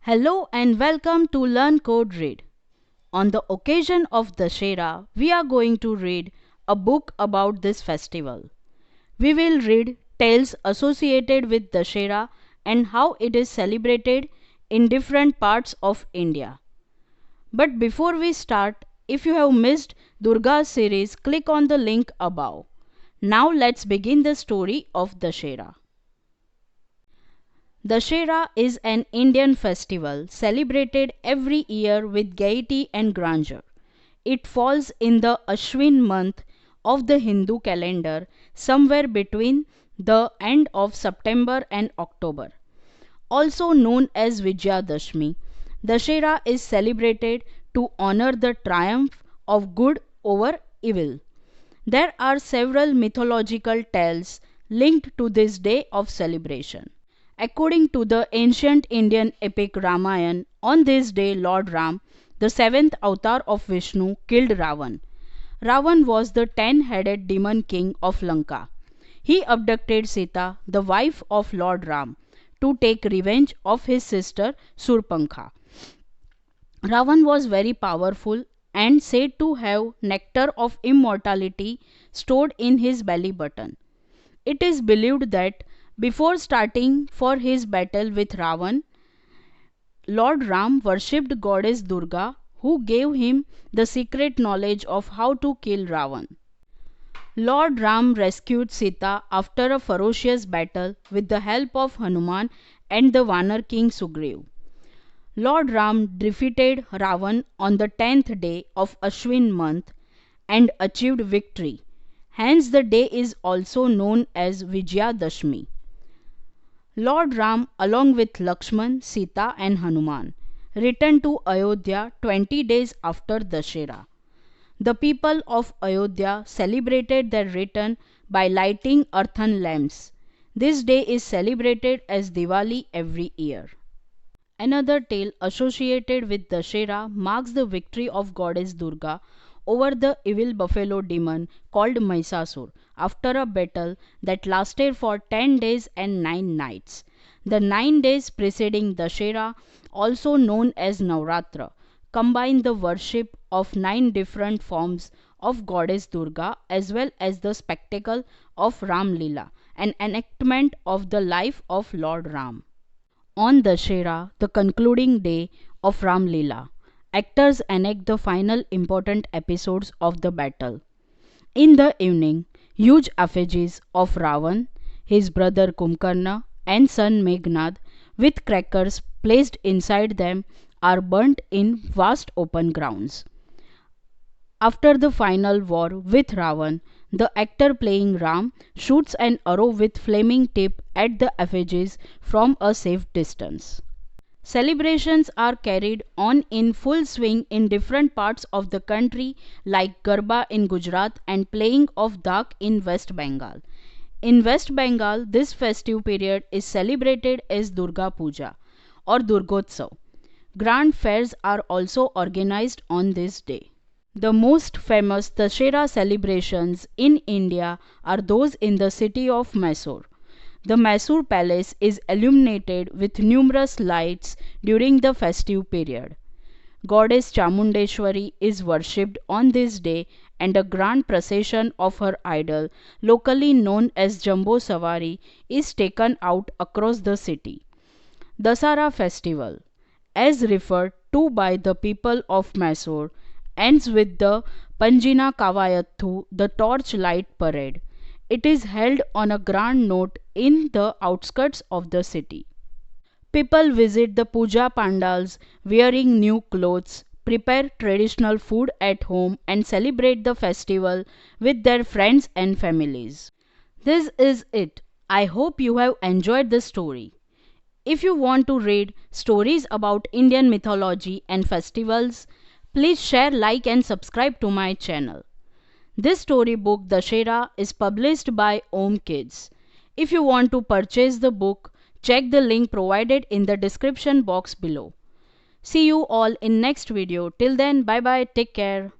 Hello and welcome to Learn Code Read. On the occasion of Dussehra, we are going to read a book about this festival. We will read tales associated with Dussehra and how it is celebrated in different parts of India. But before we start, if you have missed Durga's series, click on the link above. Now let's begin the story of Dussehra. Dussehra is an Indian festival celebrated every year with gaiety and grandeur. It falls in the Ashwin month of the Hindu calendar, somewhere between the end of September and October. Also known as Vijayadashmi, Dussehra is celebrated to honor the triumph of good over evil. There are several mythological tales linked to this day of celebration. According to the ancient Indian epic Ramayana, on this day Lord Ram, the seventh avatar of Vishnu, killed Ravan. Ravan was the 10-headed demon king of Lanka. He abducted Sita, the wife of Lord Ram, to take revenge of his sister Surpankha. Ravan was very powerful and said to have nectar of immortality stored in his belly button. It is believed that before starting for his battle with Ravan, Lord Ram worshipped goddess Durga, who gave him the secret knowledge of how to kill Ravan. Lord Ram rescued Sita after a ferocious battle with the help of Hanuman and the Vanar king Sugriv. Lord Ram defeated Ravan on the 10th day of Ashwin month and achieved victory. Hence the day is also known as Vijayadashmi. Lord Ram, along with Lakshman, Sita and Hanuman, returned to Ayodhya 20 days after Dussehra. The people of Ayodhya celebrated their return by lighting earthen lamps. This day is celebrated as Diwali every year. Another tale associated with Dussehra marks the victory of goddess Durga over the evil buffalo demon called Mahishasur after a battle that lasted for 10 days and 9 nights. The 9 days preceding Dussehra, also known as Navratra, combine the worship of 9 different forms of goddess Durga as well as the spectacle of Ram Leela, an enactment of the life of Lord Ram. On Dussehra, the concluding day of Ram Leela, actors enact the final important episodes of the battle. In the evening, huge effigies of Ravan, his brother Kumbhakarna and son Meghnad, with crackers placed inside them, are burnt in vast open grounds. After the final war with Ravan, the actor playing Ram shoots an arrow with flaming tip at the effigies from a safe distance. Celebrations are carried on in full swing in different parts of the country like Garba in Gujarat and playing of Dak in West Bengal. In West Bengal, this festive period is celebrated as Durga Puja or Durgotsav. Grand fairs are also organized on this day. The most famous Dussehra celebrations in India are those in the city of Mysore. The Mysore Palace is illuminated with numerous lights during the festive period. Goddess Chamundeshwari is worshipped on this day and a grand procession of her idol, locally known as Jambu Savari, is taken out across the city. Dasara festival, as referred to by the people of Mysore, ends with the Panjina Kavayathu, the torchlight parade. It is held on a grand note in the outskirts of the city. People visit the puja pandals wearing new clothes, prepare traditional food at home and celebrate the festival with their friends and families. This is it. I hope you have enjoyed the story. If you want to read stories about Indian mythology and festivals, please share, like and subscribe to my channel. This storybook Dussehra is published by Om Kids. If you want to purchase the book, check the link provided in the description box below. See you all in next video. Till then, bye bye, take care.